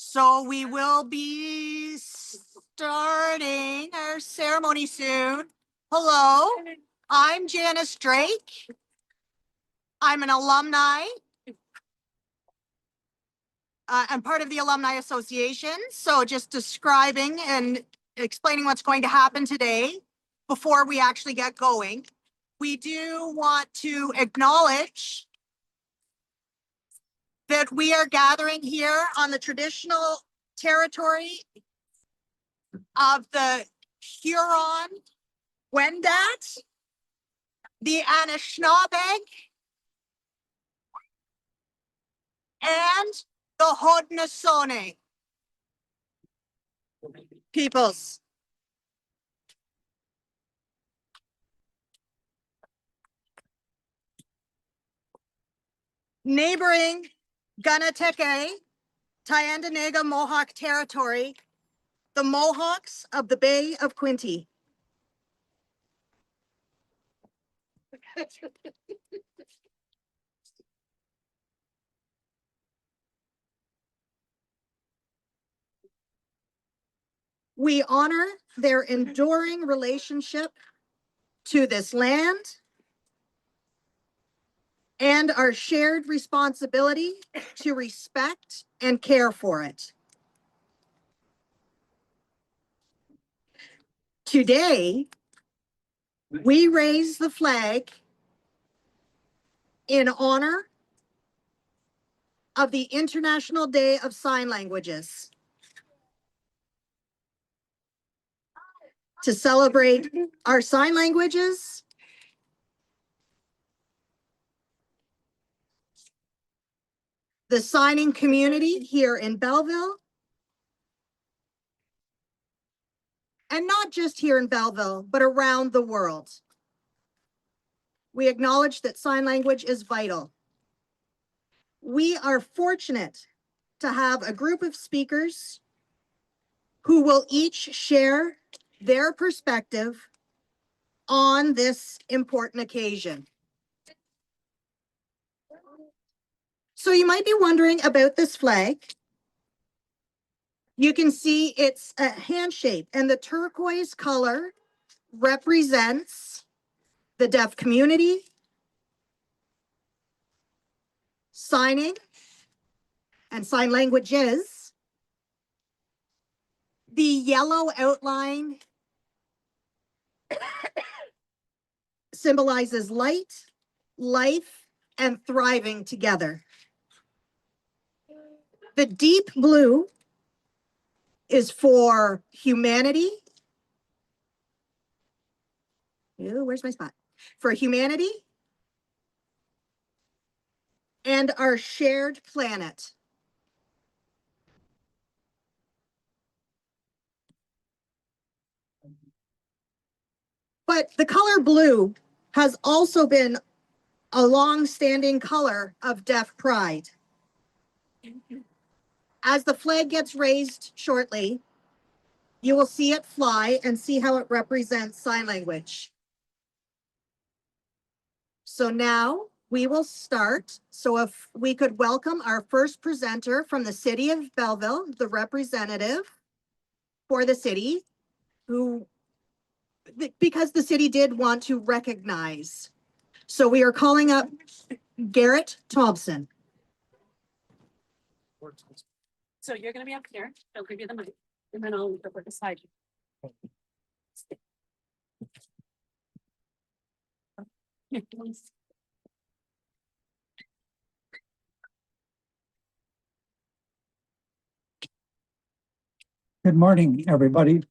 So we will be starting our ceremony soon. Hello, I'm Janice Drake. I'm an alumni. I'm part of the Alumni Association. So just describing and explaining what's going to happen today before we actually get going. We do want to acknowledge that we are gathering here on the traditional territory of the Huron, Wendat, the Anishinaabe, and the Haudenosaunee peoples. Neighboring Gunateke, Tyendinaga Mohawk territory, the Mohawks of the Bay of Quinte. We honor their enduring relationship to this land and our shared responsibility to respect and care for it. Today, we raise the flag in honor of the International Day of Sign Languages to celebrate our sign languages, the signing community here in Belleville, and not just here in Belleville, but around the world. We acknowledge that sign language is vital. We are fortunate to have a group of speakers who will each share their perspective on this important occasion. So you might be wondering about this flag. You can see it's a hand shape, and the turquoise color represents the deaf community, signing and sign languages. The yellow outline symbolizes light, life, and thriving together. The deep blue is for humanity. Ew, where's my spot? For humanity and our shared planet. But the color blue has also been a long-standing color of deaf pride. As the flag gets raised shortly, you will see it fly and see how it represents sign language. So now we will start. So if we could welcome our first presenter from the City of Belleville, the representative for the city, who, because the city did want to recognize. So we are calling up Garnet Thompson. So you're going to be up here. I'll give you the mic, and then I'll go beside you. Here, please. Good morning, everybody.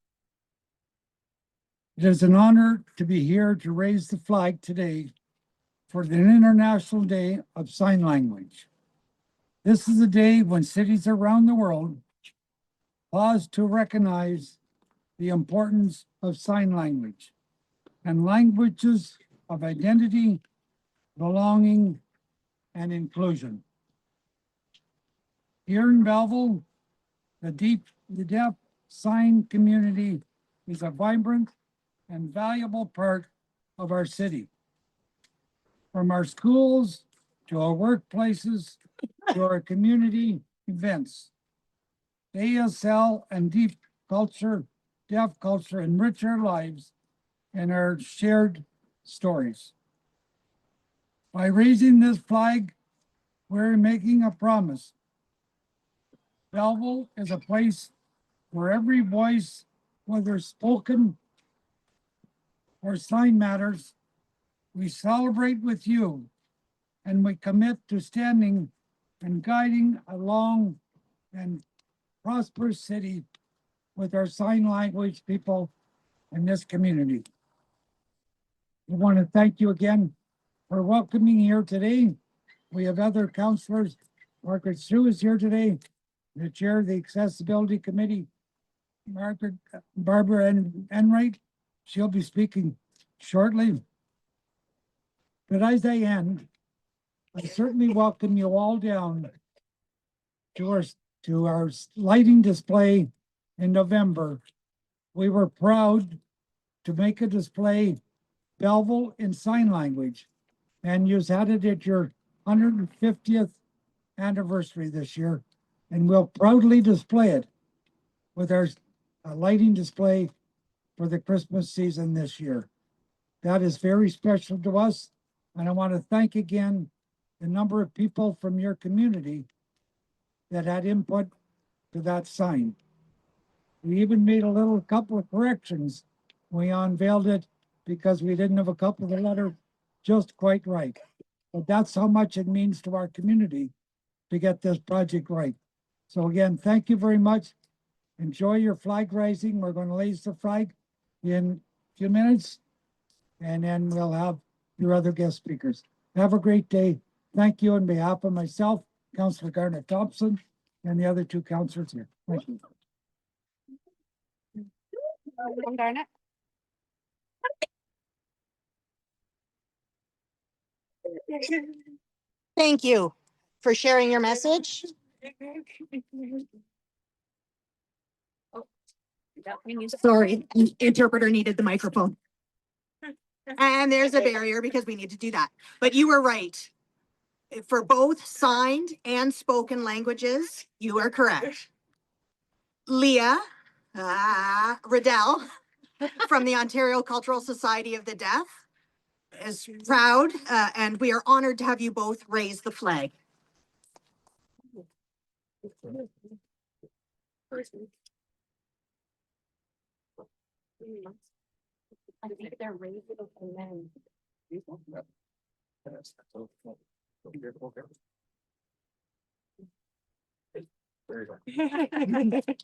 It is an honor to be here to raise the flag today for the International Day of Sign Language. This is a day when cities around the world pause to recognize the importance of sign language and languages of identity, belonging, and inclusion. Here in Belleville, the deaf sign community is a vibrant and valuable part of our city. From our schools to our workplaces to our community events, ASL and deaf culture enrich our lives and our shared stories. By raising this flag, we're making a promise. Belleville is a place where every voice, whether spoken or sign matters. We celebrate with you and we commit to standing and guiding a long and prosperous city with our sign language people in this community. We want to thank you again for welcoming here today. We have other councilors. Margaret Sue is here today, the chair of the Accessibility Committee. Barbara Enright, she'll be speaking shortly. But as I end, I certainly welcome you all down to our lighting display in November. We were proud to make a display Belleville in sign language, and you had it at your 150th anniversary this year, and we'll proudly display it with our lighting display for the Christmas season this year. That is very special to us, and I want to thank again the number of people from your community that had input to that sign. We even made a couple of corrections. We unveiled it because we didn't have a couple of the letters just quite right. But that's how much it means to our community to get this project right. So again, thank you very much. Enjoy your flag raising. We're going to raise the flag in a few minutes, and then we'll have your other guest speakers. Have a great day. Thank you on behalf of myself, Councilor Garnet Thompson, and the other two councilors here. Thank you. Garnet. Thank you for sharing your message. Sorry, interpreter needed the microphone. And there's a barrier because we need to do that. But you were right. For both signed and spoken languages, you are correct. Leah, Riddell, from the Ontario Cultural Society of the Deaf, is proud, and we are honored to have you both raise the flag. I think they're raising and then.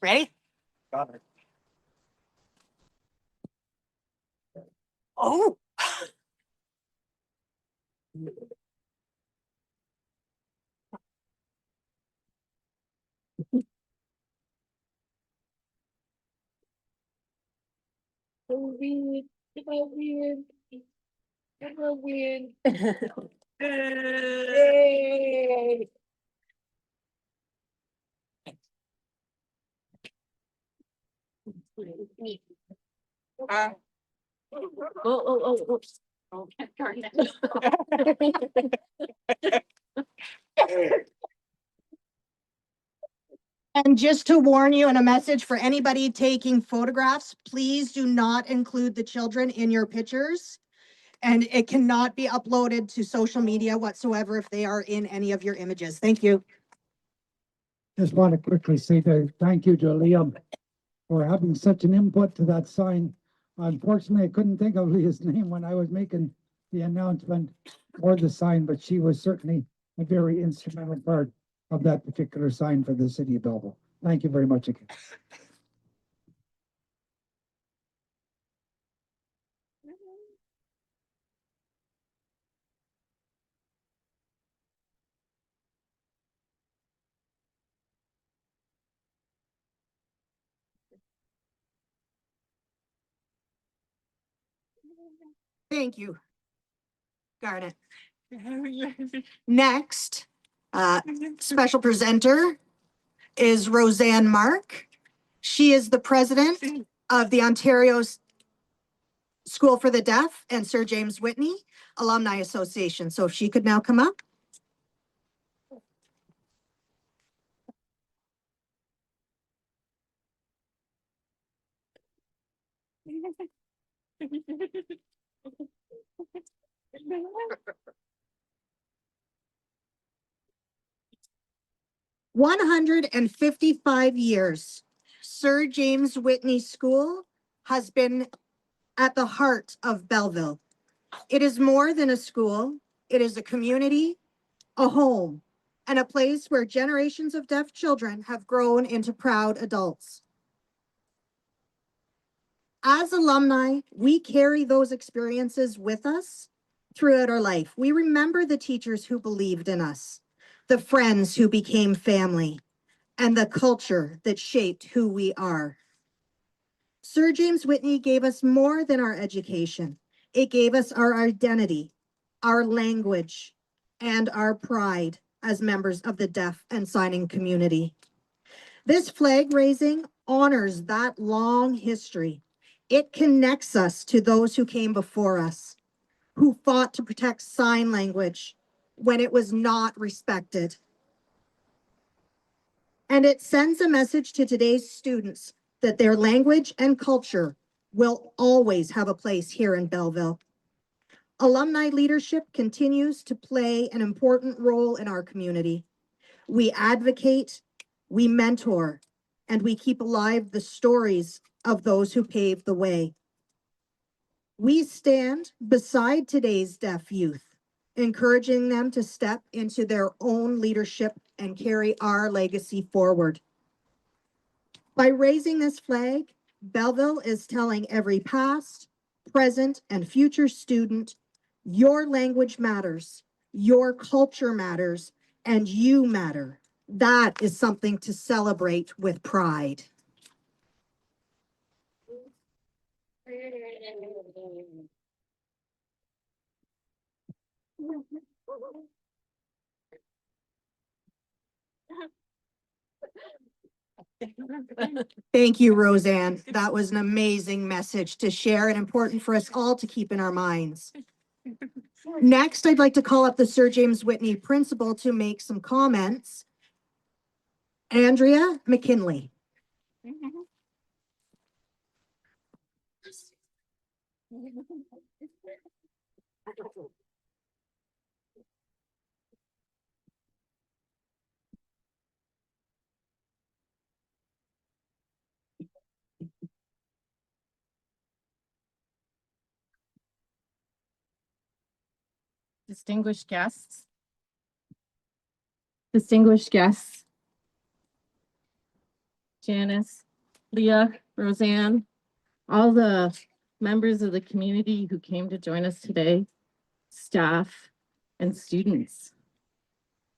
Ready? Oh. Weird. Yay. Oops. Oh, darn it. And just to warn you, and a message for anybody taking photographs, please do not include the children in your pictures. And it cannot be uploaded to social media whatsoever if they are in any of your images. Thank you. Just want to quickly say thank you to Leah for having such an input to that sign. Unfortunately, I couldn't think of Leah's name when I was making the announcement for the sign, but she was certainly a very instrumental part of that particular sign for the city of Belleville. Thank you very much again. Thank you, Garnet. Next, special presenter is Rosanne Mark. She is the president of the Ontario School for the Deaf and Sir James Whitney Alumni Association. So if she could now come up. "155 years, Sir James Whitney School has been at the heart of Belleville. It is more than a school. It is a community, a home, and a place where generations of deaf children have grown into proud adults. As alumni, we carry those experiences with us throughout our life. We remember the teachers who believed in us, the friends who became family, and the culture that shaped who we are. Sir James Whitney gave us more than our education. It gave us our identity, our language, and our pride as members of the deaf and signing community. This flag raising honors that long history. It connects us to those who came before us, who fought to protect sign language when it was not respected. And it sends a message to today's students that their language and culture will always have a place here in Belleville. Alumni leadership continues to play an important role in our community. We advocate, we mentor, and we keep alive the stories of those who paved the way. We stand beside today's deaf youth, encouraging them to step into their own leadership and carry our legacy forward. By raising this flag, Belleville is telling every past, present, and future student, your language matters, your culture matters, and you matter. That is something to celebrate with pride. Thank you, Rosanne. That was an amazing message to share and important for us all to keep in our minds. Next, I'd like to call up the Sir James Whitney principal to make some comments. Andrea McKinley. Distinguished guests, Janice, Leah, Rosanne, all the members of the community who came to join us today, staff and students.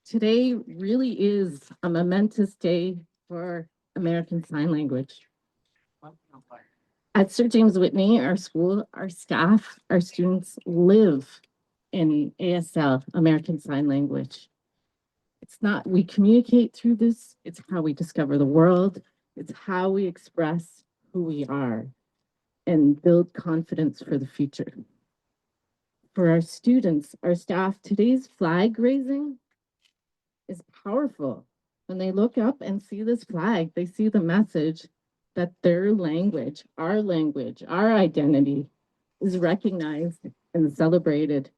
Today really is a momentous day for American Sign Language. At Sir James Whitney, our school, our staff, our students live in ASL, American Sign Language. It's not, we communicate through this, it's how we discover the world, it's how we express who we are and build confidence for the future. For our students, our staff, today's flag raising is powerful. When they look up and see this flag, they see the message that their language, our identity is recognized and celebrated,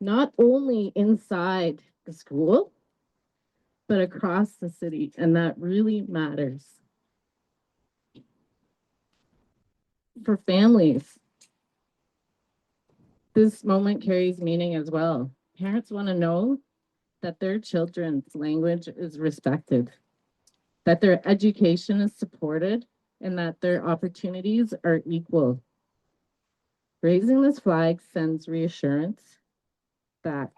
not only inside the school, but across the city, and that really matters. For families, this moment carries meaning as well. Parents want to know that their children's language is respected, that their education is supported, and that their opportunities are equal. Raising this flag sends reassurance that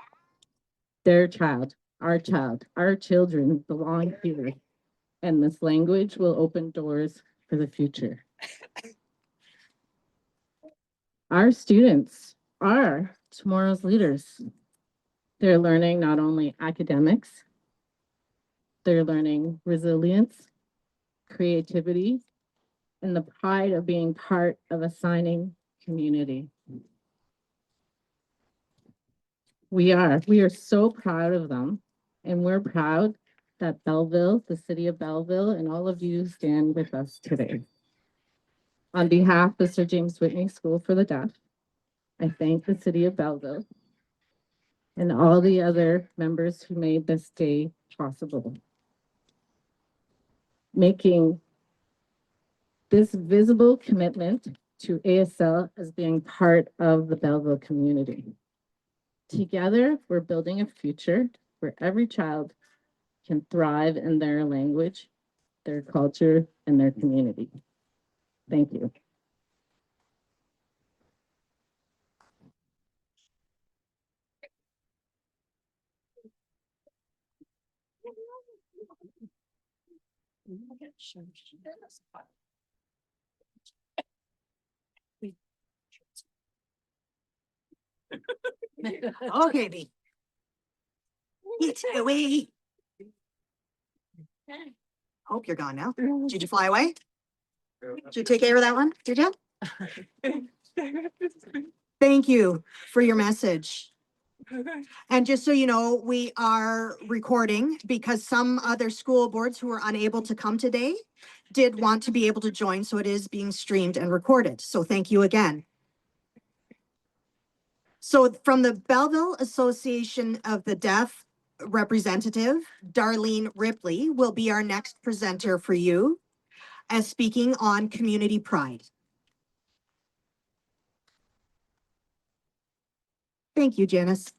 their child, our children belong here, and this language will open doors for the future. Our students are tomorrow's leaders. They're learning not only academics, they're learning resilience, creativity, and the pride of being part of a signing community. We are so proud of them, and we're proud that Belleville, the city of Belleville, and all of you stand with us today. On behalf of Sir James Whitney School for the Deaf, I thank the City of Belleville and all the other members who made this day possible, making this visible commitment to ASL as being part of the Belleville community. Together, we're building a future where every child can thrive in their language, their culture, and their community. Thank you. Okay, B. It's away. Hope you're gone now. Did you fly away? Did you take care of that one? Did you? Thank you for your message. And just so you know, we are recording because some other school boards who were unable to come today did want to be able to join, so it is being streamed and recorded. So thank you again. So from the Belleville Association of the Deaf representative, Darlene Ripley, will be our next presenter for you as speaking on community pride. Thank you, Janice.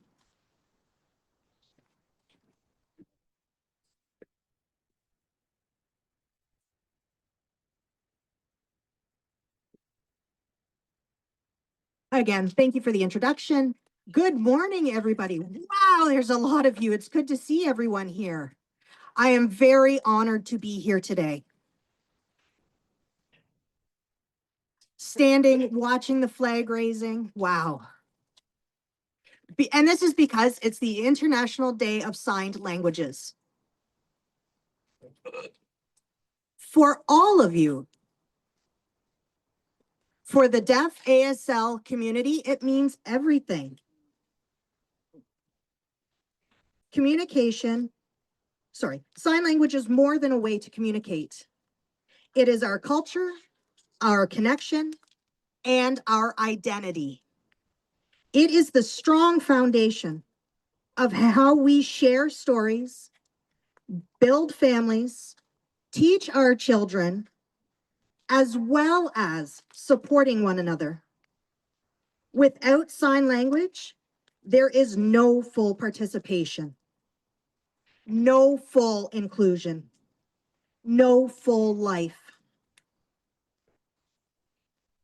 Again, thank you for the introduction. Good morning, everybody. Wow, there's a lot of you. It's good to see everyone here. I am very honored to be here today. Standing, watching the flag raising. Wow. And this is because it's the International Day of Signed Languages. For all of you, for the deaf ASL community, it means everything. Sign language is more than a way to communicate. It is our culture, our connection, and our identity. It is the strong foundation of how we share stories, build families, teach our children, as well as supporting one another. Without sign language, there is no full participation, no full inclusion, no full life.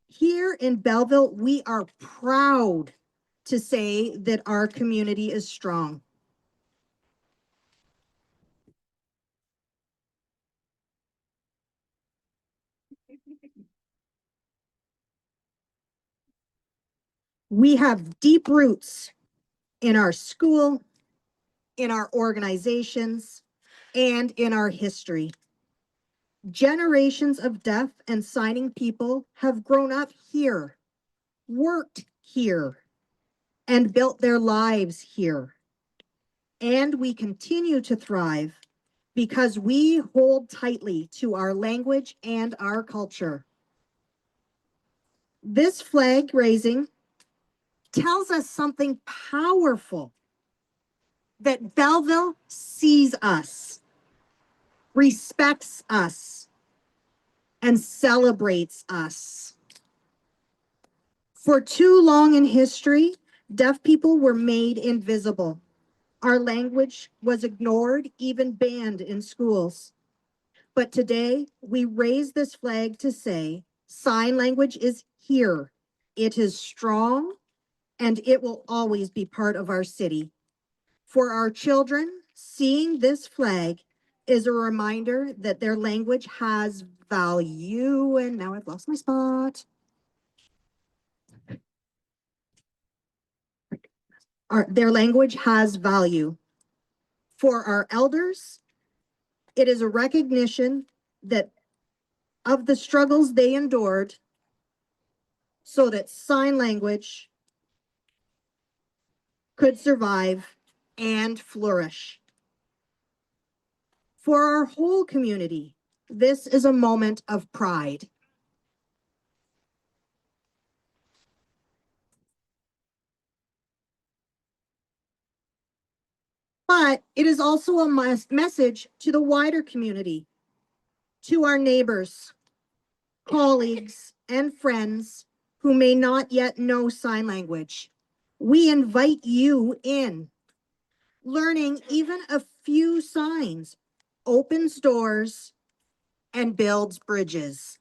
Here in Belleville, we are proud to say that our community is strong. We have deep roots in our school, in our organizations, and in our history. Generations of deaf and signing people have grown up here, worked here, and built their lives here. And we continue to thrive because we hold tightly to our language and our culture. This flag raising tells us something powerful, that Belleville sees us, respects us, and celebrates us. For too long in history, deaf people were made invisible. Our language was ignored, even banned in schools. But today, we raise this flag to say, sign language is here. It is strong, and it will always be part of our city. For our children, seeing this flag is a reminder that their language has value. And now I've lost my spot. Their language has value. For our elders, it is a recognition that of the struggles they endured so that sign language could survive and flourish. For our whole community, this is a moment of pride. But it is also a message to the wider community, to our neighbors, colleagues, and friends who may not yet know sign language. We invite you in. Learning even a few signs opens doors and builds bridges.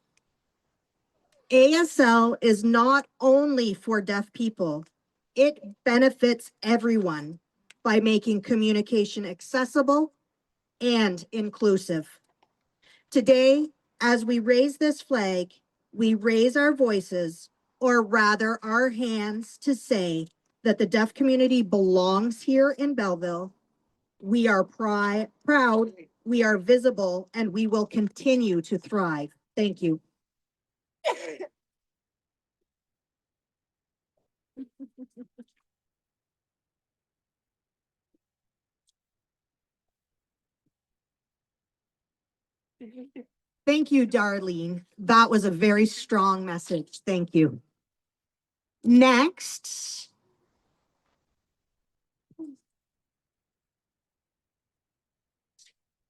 ASL is not only for deaf people, it benefits everyone by making communication accessible and inclusive. Today, as we raise this flag, we raise our voices, or rather our hands, to say that the deaf community belongs here in Belleville. We are proud, we are visible, and we will continue to thrive. Thank you. Thank you, Darlene. That was a very strong message. Thank you. Next,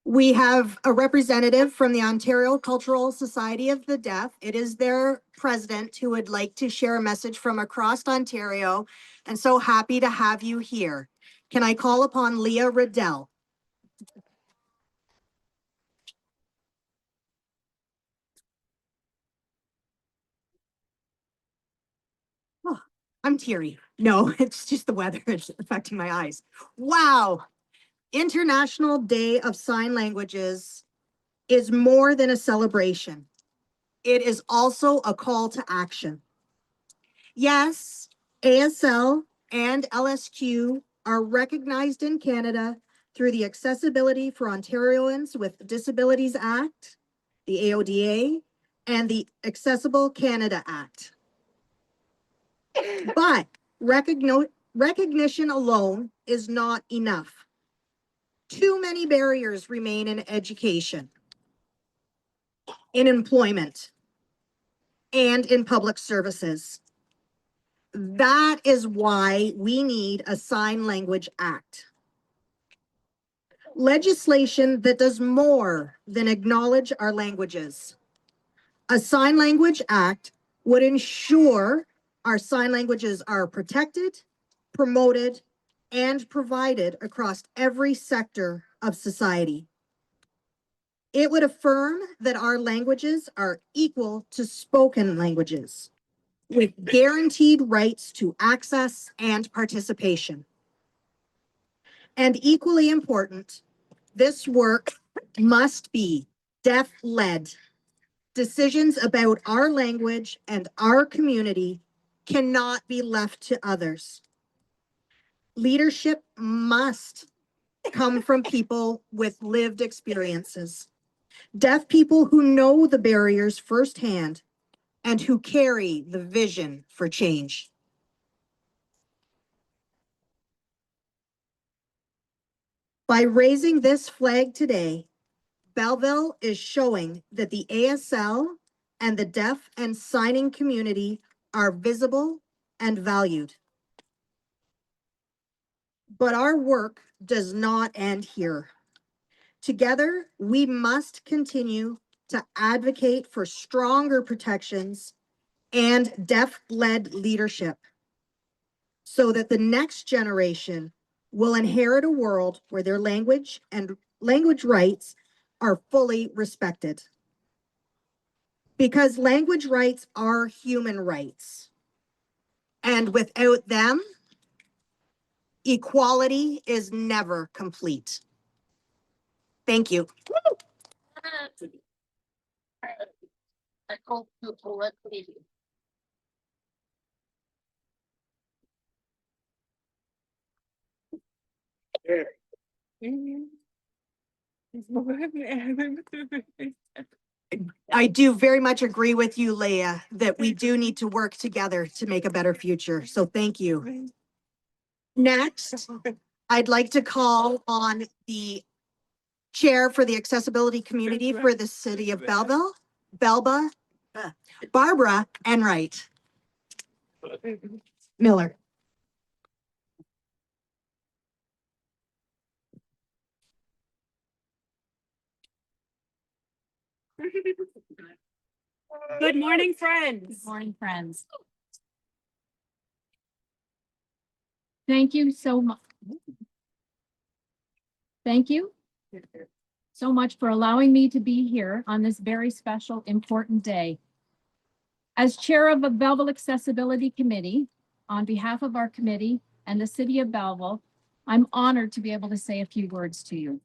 we have a representative from the Ontario Cultural Society of the Deaf. It is their president who would like to share a message from across Ontario, and so happy to have you here. Can I call upon Leah Riddell? Oh, I'm teary. No, it's just the weather. It's affecting my eyes. Wow. International Day of Sign Languages is more than a celebration. It is also a call to action. Yes, ASL and LSQ are recognized in Canada through the Accessibility for Ontarians with Disabilities Act, the AODA, and the Accessible Canada Act. But recognition alone is not enough. Too many barriers remain in education, in employment, and in public services. That is why we need a Sign Language Act. Legislation that does more than acknowledge our languages. A Sign Language Act would ensure our sign languages are protected, promoted, and provided across every sector of society. It would affirm that our languages are equal to spoken languages, with guaranteed rights to access and participation. And equally important, this work must be deaf-led. Decisions about our language and our community cannot be left to others. Leadership must come from people with lived experiences, deaf people who know the barriers firsthand and who carry the vision for change. By raising this flag today, Belleville is showing that the ASL and the deaf and signing community are visible and valued. But our work does not end here. Together, we must continue to advocate for stronger protections and deaf-led leadership so that the next generation will inherit a world where their language and language rights are fully respected. Because language rights are human rights. And without them, equality is never complete. Thank you. I do very much agree with you, Leah, that we do need to work together to make a better future. So thank you. Next, I'd like to call on the chair for the accessibility community for the City of Belleville, Barbara Enright-Miller. Good morning, friends. Good morning, friends. Thank you so much. Thank you so much for allowing me to be here on this very special, important day. As chair of the Belleville Accessibility Committee, on behalf of our committee and the City of Belleville, I'm honored to be able to say a few words to you.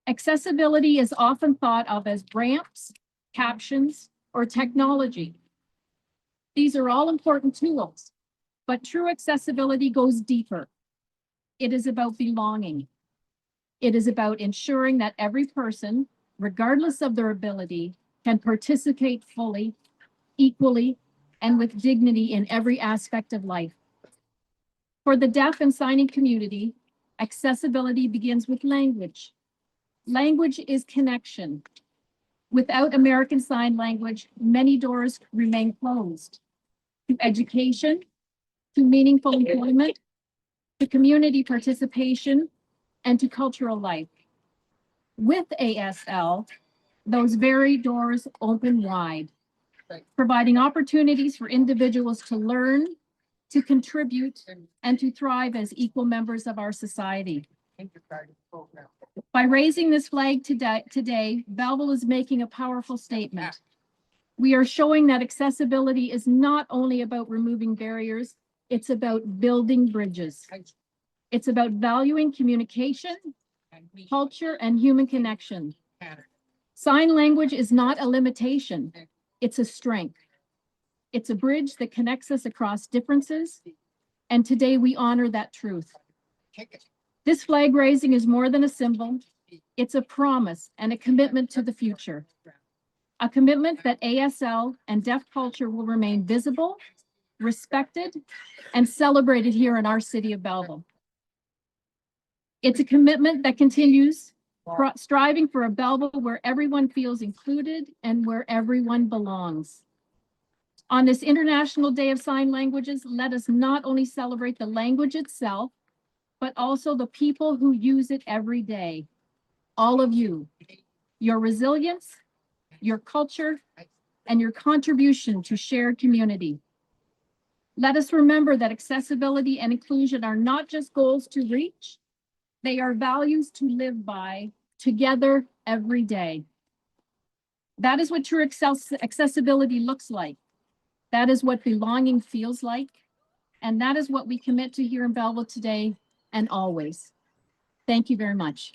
Accessibility is often thought of as ramps, captions, or technology. These are all important tools, but true accessibility goes deeper. It is about belonging. It is about ensuring that every person, regardless of their ability, can participate fully, equally, and with dignity in every aspect of life. For the deaf and signing community, accessibility begins with language. Language is connection. Without American Sign Language, many doors remain closed to education, to meaningful employment, to community participation, and to cultural life. With ASL, those very doors open wide, providing opportunities for individuals to learn, to contribute, and to thrive as equal members of our society. By raising this flag today, Belleville is making a powerful statement. We are showing that accessibility is not only about removing barriers, it's about building bridges. It's about valuing communication, culture, and human connection. Sign language is not a limitation, it's a strength. It's a bridge that connects us across differences, and today we honor that truth. This flag raising is more than a symbol. It's a promise and a commitment to the future. A commitment that ASL and deaf culture will remain visible, respected, and celebrated here in our city of Belleville. It's a commitment that continues striving for a Belleville where everyone feels included and where everyone belongs. On this International Day of Sign Languages, let us not only celebrate the language itself, but also the people who use it every day. All of you, your resilience, your culture, and your contribution to shared community. Let us remember that accessibility and inclusion are not just goals to reach, they are values to live by together every day. That is what true accessibility looks like. That is what belonging feels like. And that is what we commit to here in Belleville today and always. Thank you very much.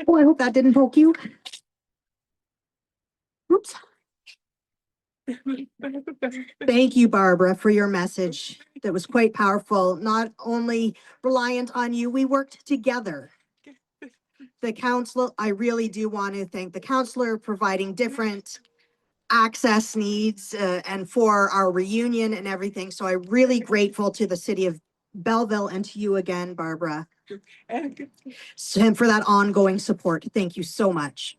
Oh, I hope that didn't poke you. Oops. Thank you, Barbara, for your message. That was quite powerful. Not only reliant on you, we worked together. The council, I really do want to thank the councilor providing different access needs and for our reunion and everything. So I'm really grateful to the city of Belleville and to you again, Barbara, and for that ongoing support. Thank you so much.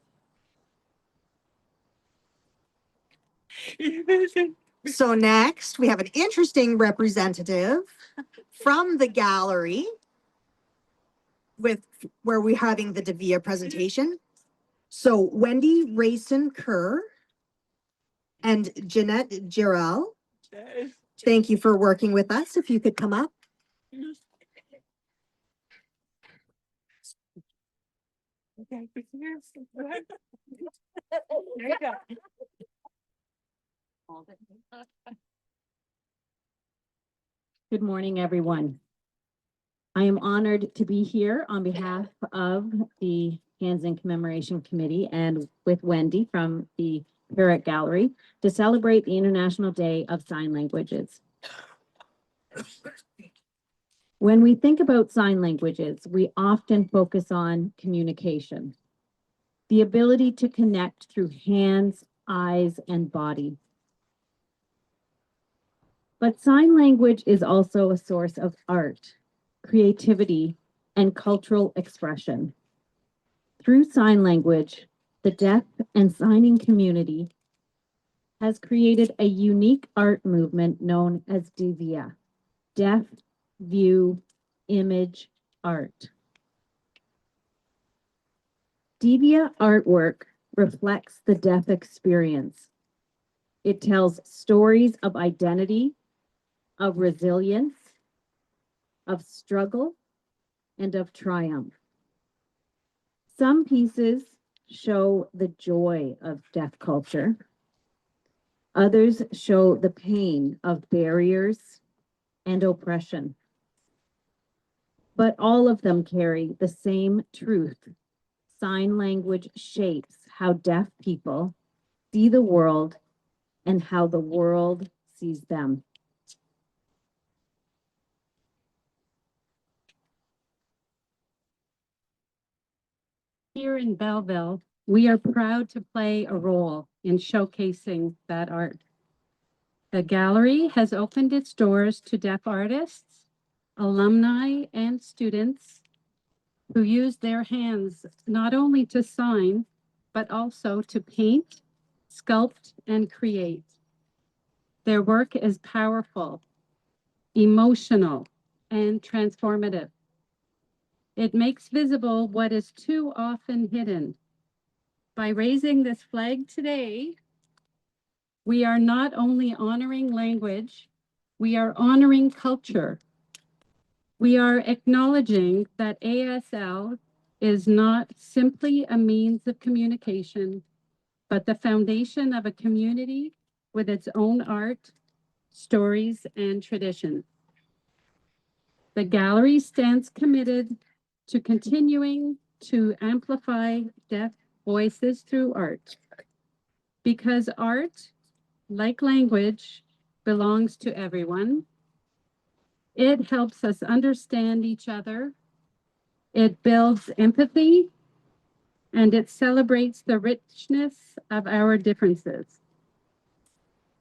So next, we have an interesting representative from the gallery where we're having the Davia presentation. So Wendy Rayson-Kerr and Jarrell, thank you for working with us. If you could come up. There you go. Good morning, everyone. I am honored to be here on behalf of the Hands in Commemoration Committee and with Wendy from the Parrott Gallery to celebrate the International Day of Sign Languages. When we think about sign languages, we often focus on communication, the ability to connect through hands, eyes, and body. But sign language is also a source of art, creativity, and cultural expression. Through sign language, the deaf and signing community has created a unique art movement known as DVIA, Deaf View Image Art. DVIA artwork reflects the deaf experience. It tells stories of identity, of resilience, of struggle, and of triumph. Some pieces show the joy of deaf culture. Others show the pain of barriers and oppression. But all of them carry the same truth. Sign language shapes how deaf people see the world and how the world sees them. Here in Belleville, we are proud to play a role in showcasing that art. The gallery has opened its doors to deaf artists, alumni, and students who use their hands not only to sign, but also to paint, sculpt, and create. Their work is powerful, emotional, and transformative. It makes visible what is too often hidden. By raising this flag today, we are not only honoring language, we are honoring culture. We are acknowledging that ASL is not simply a means of communication, but the foundation of a community with its own art, stories, and traditions. The gallery stands committed to continuing to amplify deaf voices through art, because art, like language, belongs to everyone. It helps us understand each other. It builds empathy, and it celebrates the richness of our differences.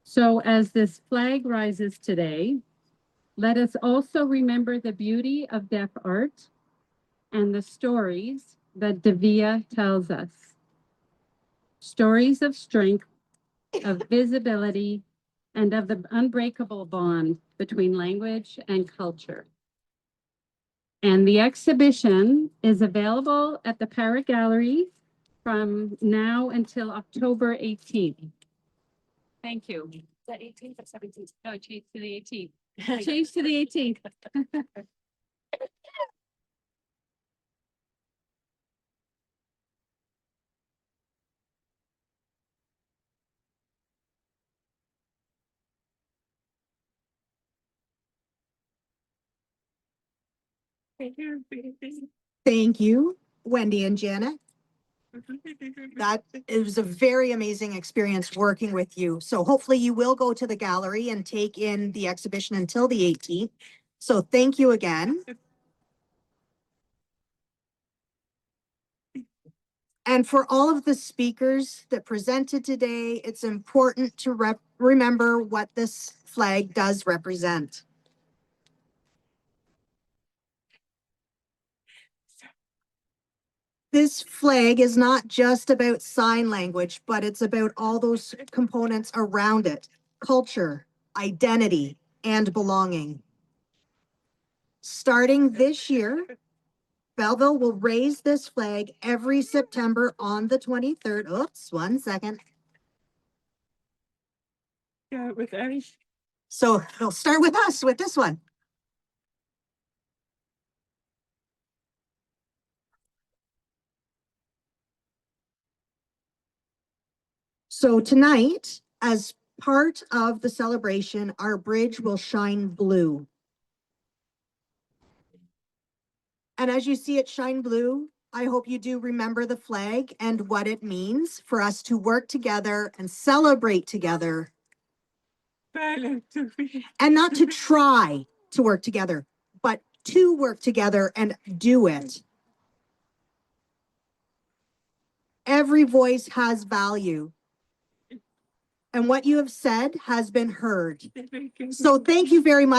So as this flag rises today, let us also remember the beauty of deaf art and the stories that DVIA tells us. Stories of strength, of visibility, and of the unbreakable bond between language and culture. And the exhibition is available at the Parrott Gallery from now until October 18th. Thank you. Is that 18th or 17th? No, change to the 18th. Change to the 18th. Thank you, Wendy and Janet. That it was a very amazing experience working with you. So hopefully you will go to the gallery and take in the exhibition until the 18th. So thank you again. And for all of the speakers that presented today, it's important to remember what this flag does represent. This flag is not just about sign language, but it's about all those components around it: culture, identity, and belonging. Starting this year, Belleville will raise this flag every September on the 23rd. Oops, 1 second. Yeah, with Eddie. So we'll start with us with this one. So tonight, as part of the celebration, our bridge will shine blue. And as you see it shine blue, I hope you do remember the flag and what it means for us to work together and celebrate together. And not to try to work together, but to work together and do it. Every voice has value. And what you have said has been heard. So thank you very much.